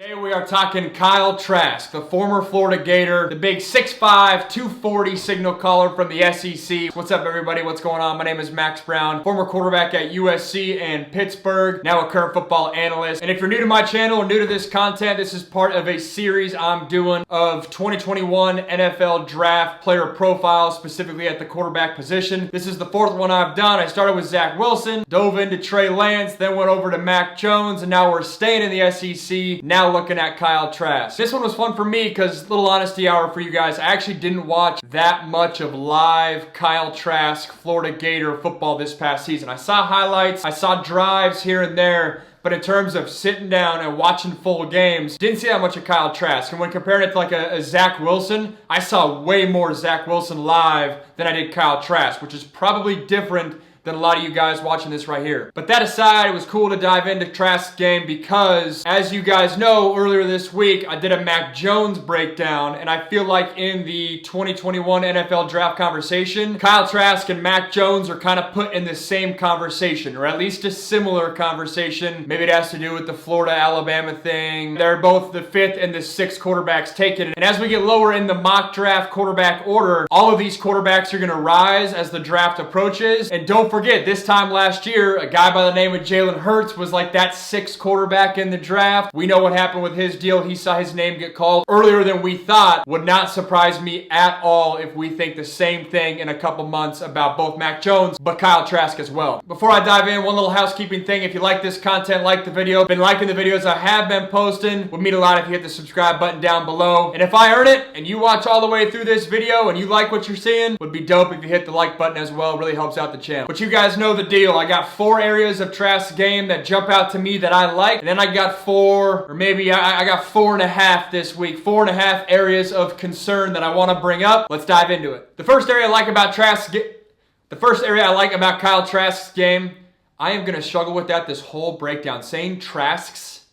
Today we are talking Kyle Trask, the former Florida Gator, the big 6'5", 240 signal caller from the SEC. What's up, everybody? What's going on? My name is Max Browne, former quarterback at USC and Pittsburgh, now a current football analyst. And if you're new to my channel or new to this content, this is part of a series I'm doing of 2021 NFL Draft player profiles, specifically at the quarterback position. This is the fourth one I've done. I started with Zach Wilson, dove into Trey Lance, then went over to Mac Jones, and now we're staying in the SEC, now looking at Kyle Trask. This one was fun for me because, little honesty hour for you guys, I actually didn't watch that much of live Kyle Trask Florida Gator football this past season. I saw highlights, I saw drives here and there, but in terms of sitting down and watching full games, didn't see that much of Kyle Trask. And when comparing it to like a Zach Wilson, I saw way more Zach Wilson live than I did Kyle Trask, which is probably different than a lot of you guys watching this right here. But that aside, it was cool to dive into Trask's game because, as you guys know, earlier this week, I did a Mac Jones breakdown, and I feel like in the 2021 NFL Draft conversation, Kyle Trask and Mac Jones are kind of put in the same conversation, or at least a similar conversation. Maybe it has to do with the Florida-Alabama thing. They're both the 5th and the 6th quarterbacks taken. And as we get lower in the mock draft quarterback order, all of these quarterbacks are going to rise as the draft approaches. And don't forget, this time last year, a guy by the name of Jalen Hurts was like that 6th quarterback in the draft. We know what happened with his deal. He saw his name get called earlier than we thought. Would not surprise me at all if we think the same thing in a couple months about both Mac Jones, but Kyle Trask as well. Before I dive in, one little housekeeping thing. If you like this content, like the video. Been liking the videos I have been posting. Would mean a lot if you hit the subscribe button down below. And if I earn it, and you watch all the way through this video, and you like what you're seeing, would be dope if you hit the like button as well. It really helps out the channel. But you guys know the deal. I got 4 areas of Trask's game that jump out to me that I like. And then I got 4, or maybe I got 4.5 this week. 4.5 areas of concern that I want to bring up. Let's dive into it. The first area I like about Kyle Trask's game, I am going to struggle with that this whole breakdown. Saying Trasks,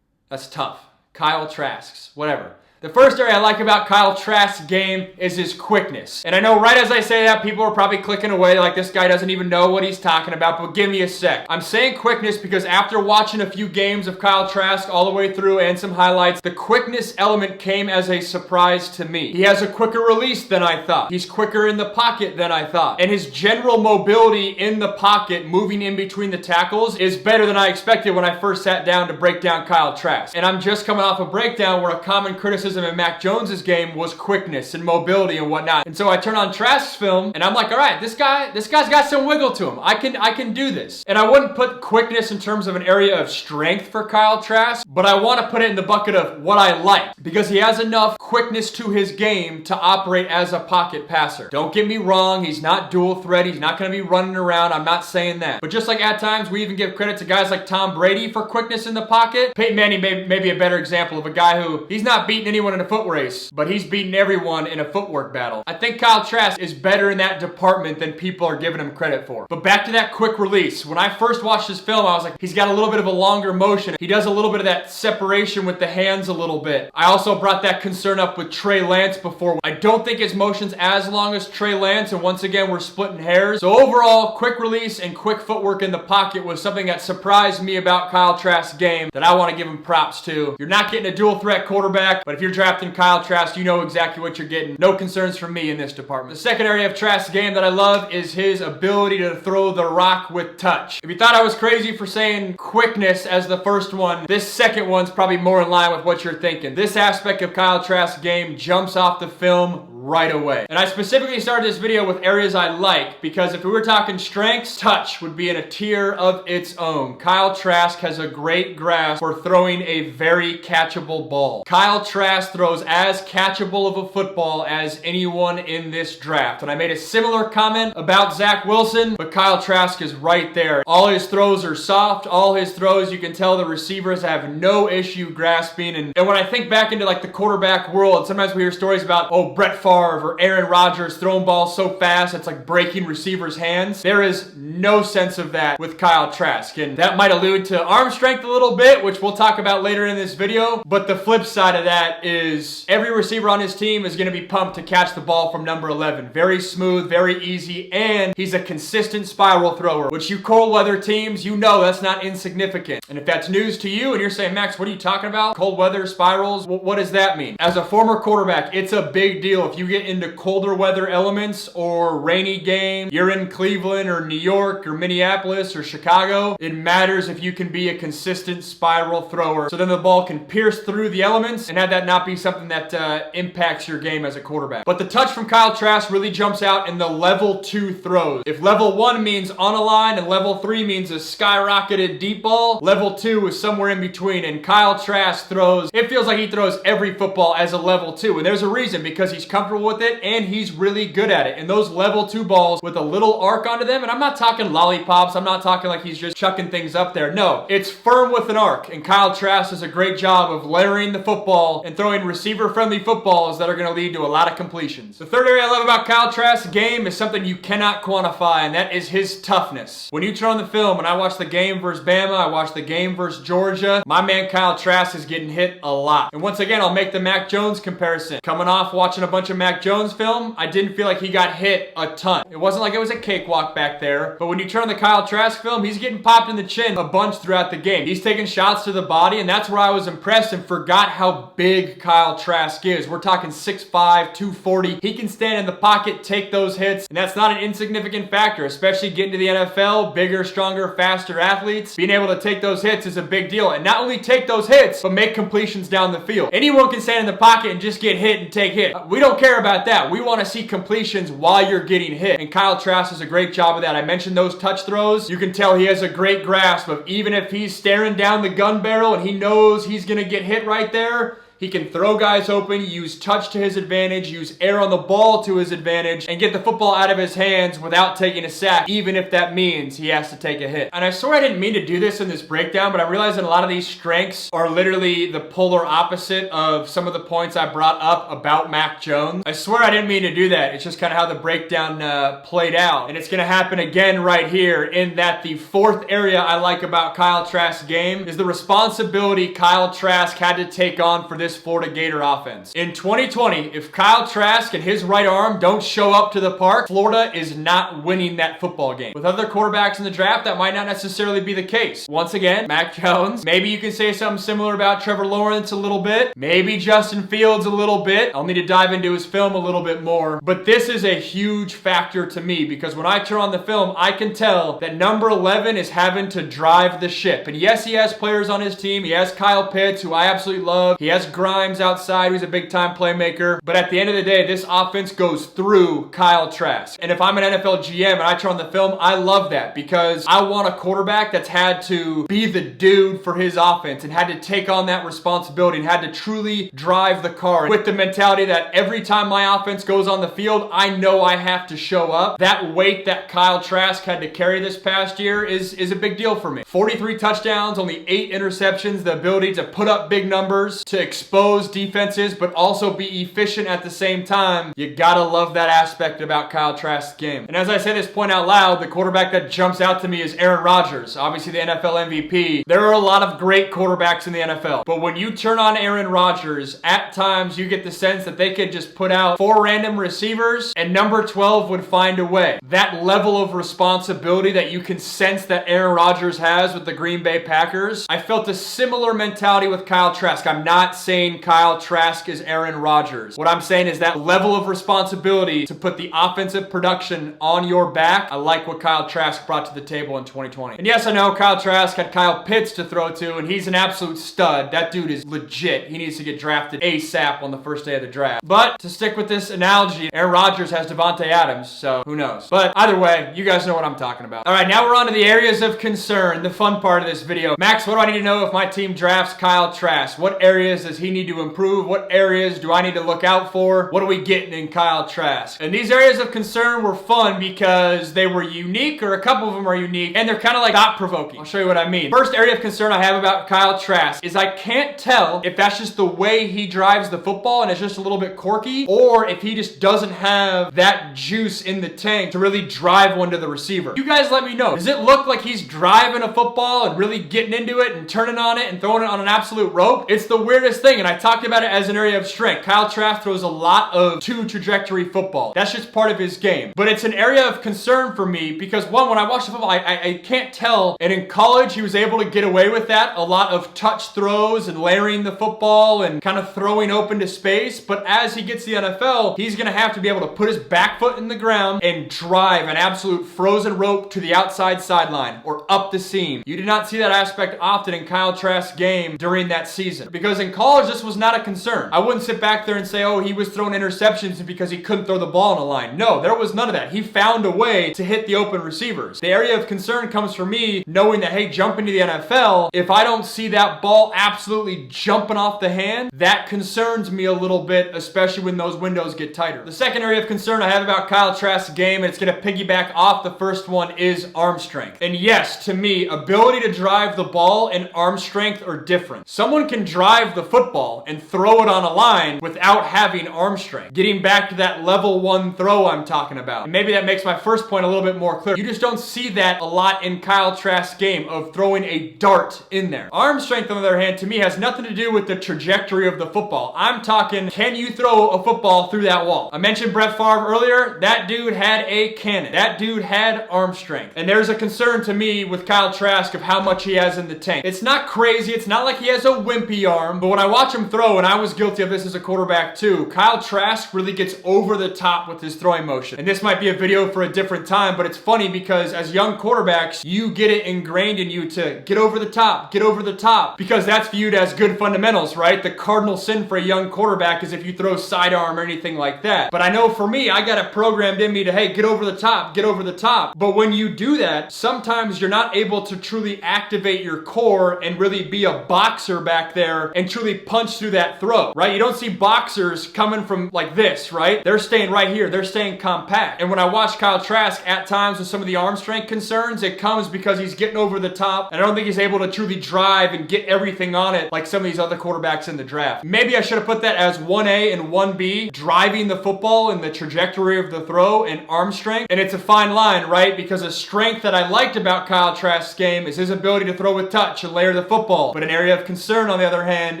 that's tough. Kyle Trask's, whatever. The first area I like about Kyle Trask's game is his quickness. And I know right as I say that, people are probably clicking away like this guy doesn't even know what he's talking about, but give me a sec. I'm saying quickness because after watching a few games of Kyle Trask all the way through and some highlights, the quickness element came as a surprise to me. He has a quicker release than I thought. He's quicker in the pocket than I thought. And his general mobility in the pocket, moving in between the tackles, is better than I expected when I first sat down to break down Kyle Trask. And I'm just coming off a breakdown where a common criticism in Mac Jones's game was quickness and mobility and whatnot. And so I turn on Trask's film and I'm like, all right, this guy's got some wiggle to him. I can do this. And I wouldn't put quickness in terms of an area of strength for Kyle Trask, but I want to put it in the bucket of what I like because he has enough quickness to his game to operate as a pocket passer. Don't get me wrong, he's not dual threat. He's not going to be running around. I'm not saying that. But just like at times we even give credit to guys like Tom Brady for quickness in the pocket, Peyton Manning may be a better example of a guy who he's not beating anyone in a foot race, but he's beaten everyone in a footwork battle. I think Kyle Trask is better in that department than people are giving him credit for. But back to that quick release. When I first watched his film, I was like, he's got a little bit of a longer motion. He does a little bit of that separation with the hands a little bit. I also brought that concern up with Trey Lance before. I don't think his motion's as long as Trey Lance, and once again, we're splitting hairs. So overall, quick release and quick footwork in the pocket was something that surprised me about Kyle Trask's game that I want to give him props to. You're not getting a dual threat quarterback, but if you're drafting Kyle Trask, you know exactly what you're getting. No concerns from me in this department. The second area of Trask's game that I love is his ability to throw the rock with touch. If you thought I was crazy for saying quickness as the first one, this second one's probably more in line with what you're thinking. This aspect of Kyle Trask's game jumps off the film right away. And I specifically started this video with areas I like because if we were talking strengths, touch would be in a tier of its own. Kyle Trask has a great grasp for throwing a very catchable ball. Kyle Trask throws as catchable of a football as anyone in this draft. And I made a similar comment about Zach Wilson, but Kyle Trask is right there. All his throws are soft. All his throws, you can tell the receivers have no issue grasping. And when I think back into like the quarterback world, sometimes we hear stories about, oh, Brett Favre Favre or Aaron Rodgers throwing balls so fast it's like breaking receivers' hands. There is no sense of that with Kyle Trask. And that might allude to arm strength a little bit, which we'll talk about later in this video. But the flip side of that is every receiver on his team is going to be pumped to catch the ball from number 11. Very smooth, very easy, and he's a consistent spiral thrower, which you cold weather teams, you know that's not insignificant. And if that's news to you and you're saying, Max, what are you talking about? Cold weather spirals? What does that mean? As a former quarterback, it's a big deal if you get into colder weather elements or rainy game, you're in Cleveland or New York or Minneapolis or Chicago. It matters if you can be a consistent spiral thrower, so then the ball can pierce through the elements and have that not be something that impacts your game as a quarterback. But the touch from Kyle Trask really jumps out in the level 2 throws. If level 1 means on a line and level 3 means a skyrocketed deep ball, level 2 is somewhere in between, and Kyle Trask throws, it feels like he throws every football as a level 2, and there's a reason, because he's comfortable with it and he's really good at it. And those level 2 balls with a little arc onto them, and I'm not talking lollipops, I'm not talking like he's just chucking things up there. No, it's firm with an arc, and Kyle Trask does a great job of layering the football and throwing receiver-friendly footballs that are going to lead to a lot of completions. The third area I love about Kyle Trask's game is something you cannot quantify, and that is his toughness. When you turn on the film, and I watch the game versus Bama, I watch the game versus Georgia, my man Kyle Trask is getting hit a lot. And once again, I'll make the Mac Jones comparison. Coming off watching a bunch of Mac Jones film, I didn't feel like he got hit a ton. It wasn't like it was a cakewalk back there, but when you turn on the Kyle Trask film, he's getting popped in the chin a bunch throughout the game. He's taking shots to the body, and that's where I was impressed and forgot how big Kyle Trask is. We're talking 6'5", 240. He can stand in the pocket, take those hits, and that's not an insignificant factor, especially getting to the NFL, bigger, stronger, faster athletes. Being able to take those hits is a big deal, and not only take those hits, but make completions down the field. Anyone can stand in the pocket and just get hit and take hits. We don't care about that. We want to see completions while you're getting hit, and Kyle Trask does a great job of that. I mentioned those touch throws. You can tell he has a great grasp of even if he's staring down the gun barrel and he knows he's going to get hit right there, he can throw guys open, use touch to his advantage, use air on the ball to his advantage, and get the football out of his hands without taking a sack, even if that means he has to take a hit. And I swear I didn't mean to do this in this breakdown, but I'm realizing a lot of these strengths are literally the polar opposite of some of the points I brought up about Mac Jones. I swear I didn't mean to do that. It's just kind of how the breakdown played out. And it's going to happen again right here, in that the fourth area I like about Kyle Trask's game is the responsibility Kyle Trask had to take on for this Florida Gator offense. In 2020, if Kyle Trask and his right arm don't show up to the park, Florida is not winning that football game. With other quarterbacks in the draft, that might not necessarily be the case. Once again, Mac Jones. Maybe you can say something similar about Trevor Lawrence a little bit. Maybe Justin Fields a little bit. I'll need to dive into his film a little bit more. But this is a huge factor to me, because when I turn on the film, I can tell that number 11 is having to drive the ship. And yes, he has players on his team. He has Kyle Pitts, who I absolutely love. He has Grimes outside, who's a big-time playmaker. But at the end of the day, this offense goes through Kyle Trask. And if I'm an NFL GM and I turn on the film, I love that, because I want a quarterback that's had to be the dude for his offense and had to take on that responsibility and had to truly drive the car with the mentality that every time my offense goes on the field, I know I have to show up. That weight that Kyle Trask had to carry this past year is a big deal for me. 43 touchdowns, only 8 interceptions, the ability to put up big numbers, to expose defenses, but also be efficient at the same time. You gotta love that aspect about Kyle Trask's game. And as I say this point out loud, the quarterback that jumps out to me is Aaron Rodgers, obviously the NFL MVP. There are a lot of great quarterbacks in the NFL, but when you turn on Aaron Rodgers, at times you get the sense that they could just put out 4 random receivers and number 12 would find a way. That level of responsibility that you can sense that Aaron Rodgers has with the Green Bay Packers, I felt a similar mentality with Kyle Trask. I'm not saying Kyle Trask is Aaron Rodgers. What I'm saying is that level of responsibility to put the offensive production on your back. I like what Kyle Trask brought to the table in 2020. And yes, I know Kyle Trask had Kyle Pitts to throw to, and he's an absolute stud. That dude is legit. He needs to get drafted ASAP on the first day of the draft. But to stick with this analogy, Aaron Rodgers has Devontae Adams, so who knows? But either way, you guys know what I'm talking about. All right, now we're on to the areas of concern, the fun part of this video. Max, what do I need to know if my team drafts Kyle Trask? What areas does he he need to improve? What areas do I need to look out for? What are we getting in Kyle Trask? And these areas of concern were fun because they were unique, or a couple of them are unique, and they're kind of like thought-provoking. I'll show you what I mean. First area of concern I have about Kyle Trask is I can't tell if that's just the way he drives the football and it's just a little bit quirky, or if he just doesn't have that juice in the tank to really drive one to the receiver. You guys let me know. Does it look like he's driving a football and really getting into it and turning on it and throwing it on an absolute rope? It's the weirdest thing, and I talked about it as an area of strength. Kyle Trask throws a lot of two trajectory football. That's just part of his game. But it's an area of concern for me because, one, when I watch the football, I can't tell. And in college, he was able to get away with that. A lot of touch throws and layering the football and kind of throwing open to space. But as he gets to the NFL, he's going to have to be able to put his back foot in the ground and drive an absolute frozen rope to the outside sideline or up the seam. You did not see that aspect often in Kyle Trask's game during that season because in college, this was not a concern. I wouldn't sit back there and say, oh, he was throwing interceptions because he couldn't throw the ball on a line. No, there was none of that. He found a way to hit the open receivers. The area of concern comes for me knowing that, hey, jumping to the NFL, if I don't see that ball absolutely jumping off the hand, that concerns me a little bit, especially when those windows get tighter. The second area of concern I have about Kyle Trask's game, and it's going to piggyback off the first one, is arm strength. And yes, to me, ability to drive the ball and arm strength are different. Someone can drive the football and throw it on a line without having arm strength. Getting back to that level 1 throw I'm talking about. And maybe that makes my first point a little bit more clear. You just don't see that a lot in Kyle Trask's game of throwing a dart in there. Arm strength, on the other hand, to me has nothing to do with the trajectory of the football. I'm talking, can you throw a football through that wall? I mentioned Brett Favre earlier. That dude had a cannon. That dude had arm strength. And there's a concern to me with Kyle Trask of how much he has in the tank. It's not crazy. It's not like he has a wimpy arm. But when I watch him throw, and I was guilty of this as a quarterback too, Kyle Trask really gets over the top with his throwing motion. And this might be a video for a different time, but it's funny because as young quarterbacks, you get it ingrained in you to get over the top, because that's viewed as good fundamentals, right? The cardinal sin for a young quarterback is if you throw sidearm or anything like that. But I know for me, I got it programmed in me to, hey, get over the top. But when you do that, sometimes you're not able to truly activate your core and really be a boxer back there and truly punch through that throw, right? You don't see boxers coming from like this, right? They're staying right here. They're staying compact. And when I watch Kyle Trask at times with some of the arm strength concerns, it comes because he's getting over the top, and I don't think he's able to truly drive and get everything on it like some of these other quarterbacks in the draft. Maybe I should have put that as 1A and 1B, driving the football and the trajectory of the throw and arm strength. And it's a fine line, right? Because a strength that I liked about Kyle Trask's game is his ability to throw with touch and layer the football. But an area of concern, on the other hand,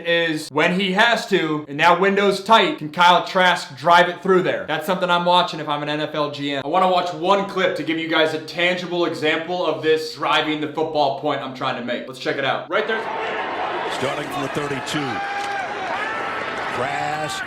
is when he has to, and now window's tight, can Kyle Trask drive it through there? That's something I'm watching if I'm an NFL GM. I want to watch one clip to give you guys a tangible example of this driving the football point I'm trying to make. Let's check it out. Right there. Starting from the 32. Trask,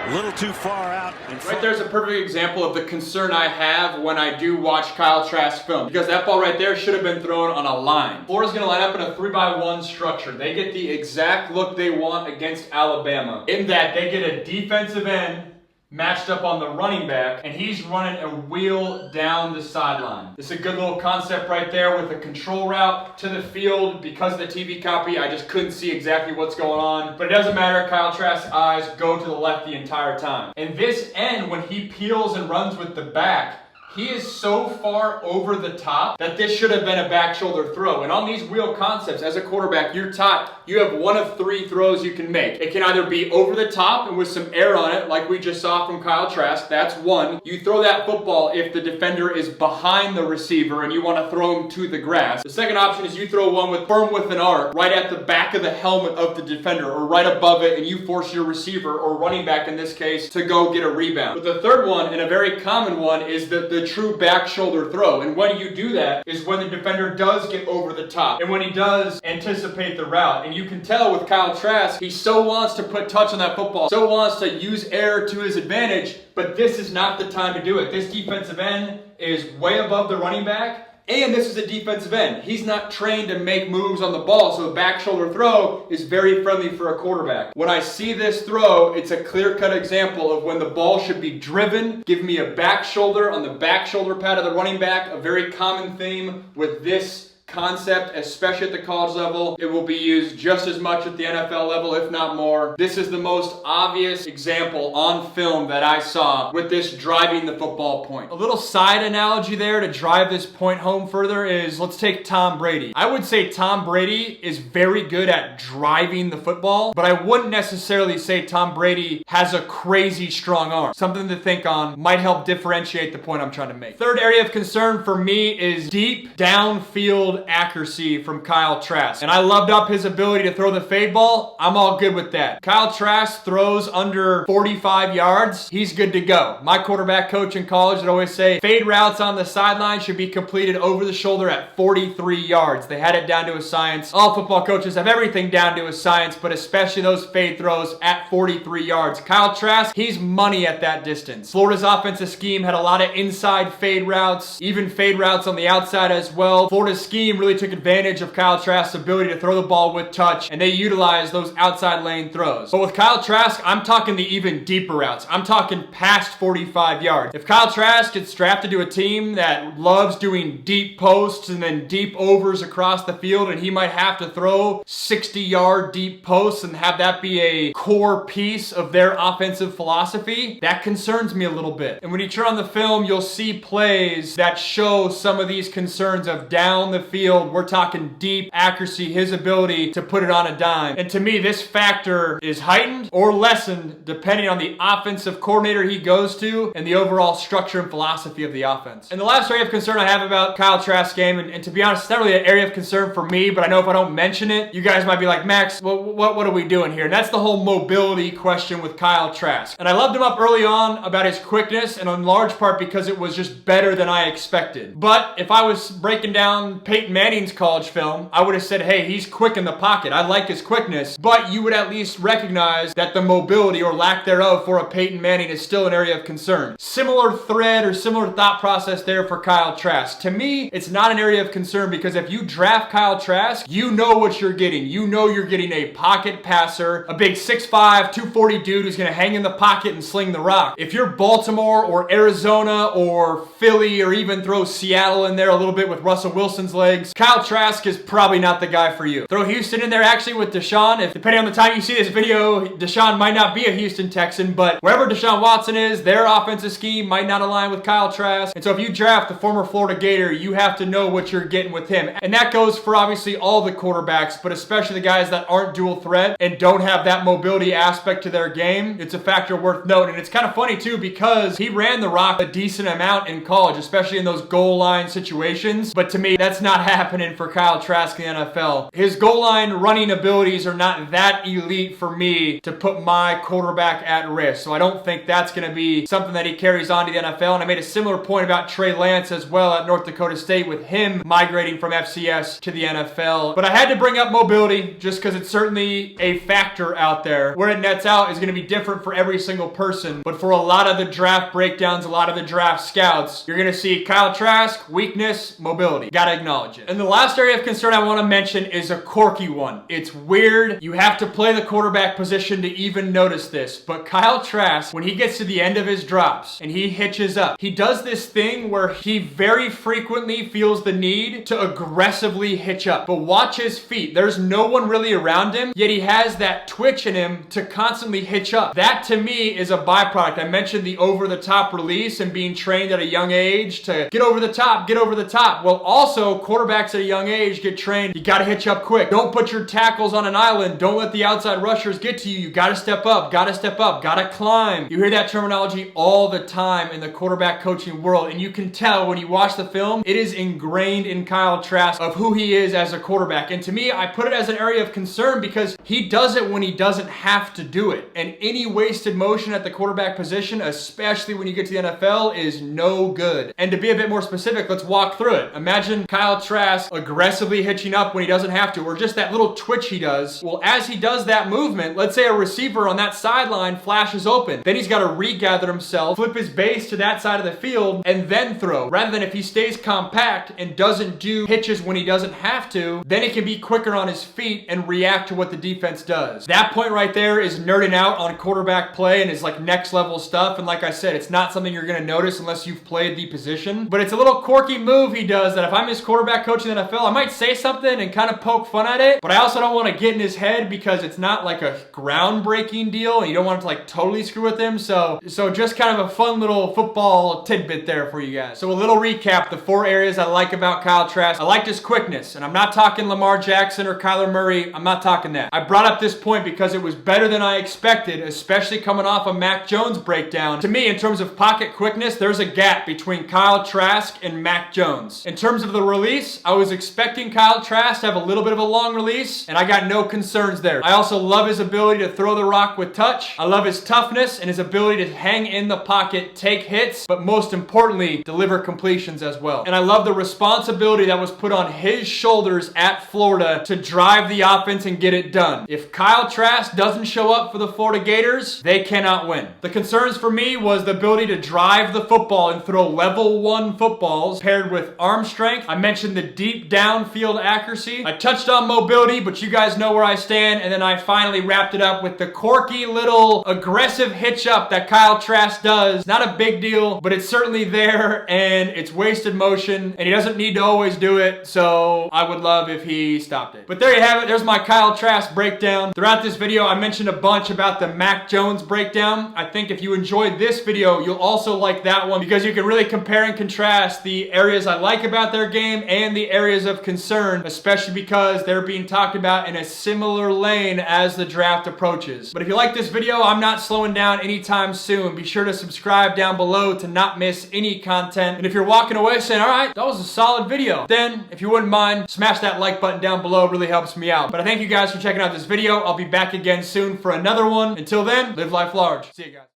a little too far out in front. Right there's a perfect example of the concern I have when I do watch Kyle Trask film. Because that ball right there should have been thrown on a line. Florida's going to line up in a 3-by-1 structure. They get the exact look they want against Alabama. In that they get a defensive end matched up on the running back, and he's running a wheel down the sideline. This is a good little concept right there with a control route to the field. Because of the TV copy, I just couldn't see exactly what's going on. But it doesn't matter. Kyle Trask's eyes go to the left the entire time. And this end, when he peels and runs with the back, he is so far over the top that this should have been a back shoulder throw. And on these wheel concepts, as a quarterback, you're taught you have one of 3 throws you can make. It can either be over the top and with some air on it, like we just saw from Kyle Trask. That's one. You throw that football if the defender is behind the receiver and you want to throw him to the grass. The second option is you throw one firm with an arc right at the back of the helmet of the defender or right above it, and you force your receiver, or running back in this case, to go get a rebound. But the third one, and a very common one, is the true back shoulder throw. And when you do that is when the defender does get over the top and when he does anticipate the route. And you can tell with Kyle Trask, he so wants to put touch on that football, so wants to use air to his advantage, but this is not the time to do it. This defensive end is way above the running back, and this is a defensive end. He's not trained to make moves on the ball, so the back shoulder throw is very friendly for a quarterback. When I see this throw, it's a clear-cut example of when the ball should be driven. Give me a back shoulder on the back shoulder pad of the running back, a very common theme with this concept, especially at the college level. It will be used just as much at the NFL level, if not more. This is the most obvious example on film that I saw with this driving the football point. A little side analogy there to drive this point home further is, let's take Tom Brady. I would say Tom Brady is very good at driving the football, but I wouldn't necessarily say Tom Brady has a crazy strong arm. Something to think on, might help differentiate the point I'm trying to make. Third area of concern for me is deep downfield accuracy from Kyle Trask. And I loved up his ability to throw the fade ball. I'm all good with that. Kyle Trask throws under 45 yards. He's good to go. My quarterback coach in college would always say fade routes on the sideline should be completed over the shoulder at 43 yards. They had it down to a science. All football coaches have everything down to a science, but especially those fade throws at 43 yards. Kyle Trask, he's money at that distance. Florida's offensive scheme had a lot of inside fade routes, even fade routes on the outside as well. Florida's scheme really took advantage of Kyle Trask's ability to throw the ball with touch, and they utilized those outside lane throws. But with Kyle Trask, I'm talking the even deeper routes. I'm talking past 45 yards. If Kyle Trask gets drafted to a team that loves doing deep posts and then deep overs across the field, and he might have to throw 60-yard deep posts and have that be a core piece of their offensive philosophy, that concerns me a little bit. And when you turn on the film, you'll see plays that show some of these concerns of down the field. We're talking deep accuracy, his ability to put it on a dime. And to me, this factor is heightened or lessened depending on the offensive coordinator he goes to and the overall structure and philosophy of the offense. And the last area of concern I have about Kyle Trask's game, and to be honest, it's not really an area of concern for me, but I know if I don't mention it, you guys might be like, Max, what are we doing here? And that's the whole mobility question with Kyle Trask. And I loved him up early on about his quickness, and in large part because it was just better than I expected. But if I was breaking down Peyton Manning's college film, I would have said, hey, he's quick in the pocket. I like his quickness, but you would at least recognize that the mobility or lack thereof for a Peyton Manning is still an area of concern. Similar thread or similar thought process there for Kyle Trask. To me, it's not an area of concern because if you draft Kyle Trask, you know what you're getting. You know you're getting a pocket passer, a big 6'5", 240 dude who's going to hang in the pocket and sling the rock. If you're Baltimore or Arizona or Philly or even throw Seattle in there a little bit with Russell Wilson's legs, Kyle Trask is probably not the guy for you. Throw Houston in there actually with Deshaun. If depending on the time you see this video, Deshaun might not be a Houston Texan, but wherever Deshaun Watson is, their offensive scheme might not align with Kyle Trask. And so if you draft the former Florida Gator, you have to know what you're getting with him. And that goes for obviously all the quarterbacks, but especially the guys that aren't dual threat and don't have that mobility aspect to their game. It's a factor worth noting. And it's kind of funny too because he ran the rock a decent amount in college, especially in those goal line situations. But to me, that's not happening for Kyle Trask in the NFL. His goal line running abilities are not that elite for me to put my quarterback at risk. So I don't think that's going to be something that he carries on to the NFL. And I made a similar point about Trey Lance as well at North Dakota State with him migrating from FCS to the NFL. But I had to bring up mobility just because it's certainly a factor out there. Where it nets out is going to be different for every single person. But for a lot of the draft breakdowns, a lot of the draft scouts, you're going to see Kyle Trask, weakness, mobility. Got to acknowledge it. And the last area of concern I want to mention is a quirky one. It's weird. You have to play the quarterback position to even notice this. But Kyle Trask, when he gets to the end of his drops and he hitches up, he does this thing where he very frequently feels the need to aggressively hitch up. But watch his feet. There's no one really around him, yet he has that twitch in him to constantly hitch up. That to me is a byproduct. I mentioned the over-the-top release and being trained at a young age to get over the top, get over the top. Well, also, quarterbacks at a young age get trained. You got to hitch up quick. Don't put your tackles on an island. Don't let the outside rushers get to you. You got to step up, got to climb. You hear that terminology all the time in the quarterback coaching world, and you can tell when you watch the film, it is ingrained in Kyle Trask of who he is as a quarterback. And to me, I put it as an area of concern because he does it when he doesn't have to do it. And any wasted motion at the quarterback position, especially when you get to the NFL, is no good. And to be a bit more specific, let's walk through it. Imagine Kyle Trask aggressively hitching up when he doesn't have to, or just that little twitch he does. Well, as he does that movement, let's say a receiver on that sideline flashes open. Then he's got to regather himself, flip his base to that side of the field, and then throw. Rather than if he stays compact and doesn't do hitches when he doesn't have to, then he can be quicker on his feet and react to what the defense does. That point right there is nerding out on quarterback play and is like next level stuff. And like I said, it's not something you're going to notice unless you've played the position. But it's a little quirky move he does that if I'm his quarterback quarterback coach in the NFL, I might say something and kind of poke fun at it, but I also don't want to get in his head because it's not like a groundbreaking deal and you don't want it to like totally screw with him. So just kind of a fun little football tidbit there for you guys. So a little recap, the 4 areas I like about Kyle Trask. I liked his quickness, and I'm not talking Lamar Jackson or Kyler Murray. I'm not talking that. I brought up this point because it was better than I expected, especially coming off a Mac Jones breakdown. To me, in terms of pocket quickness, there's a gap between Kyle Trask and Mac Jones. In terms of the release, I was expecting Kyle Trask to have a little bit of a long release, and I got no concerns there. I also love his ability to throw the rock with touch. I love his toughness and his ability to hang in the pocket, take hits, but most importantly, deliver completions as well. And I love the responsibility that was put on his shoulders at Florida to drive the offense and get it done. If Kyle Trask doesn't show up for the Florida Gators, they cannot win. The concerns for me was the ability to drive the football and throw level 1 footballs paired with arm strength. I mentioned the deep downfield accuracy. I touched on mobility, but you guys know where I stand. And then I finally wrapped it up with the quirky little aggressive hitch up that Kyle Trask does. Not a big deal, but it's certainly there and it's wasted motion and he doesn't need to always do it. So I would love if he stopped it. But there you have it. There's my Kyle Trask breakdown. Throughout this video, I mentioned a bunch about the Mac Jones breakdown. I think if you enjoyed this video, you'll also like that one because you can really compare and contrast the areas I like about their game and the areas of concern, especially because they're being talked about in a similar lane as the draft approaches. But if you like this video, I'm not slowing down anytime soon. Be sure to subscribe down below to not miss any content. And if you're walking away saying, all right, that was a solid video, then if you wouldn't mind, smash that like button down below. It really helps me out. But I thank you guys for checking out this video. I'll be back again soon for another one. Until then, live life large. See you guys.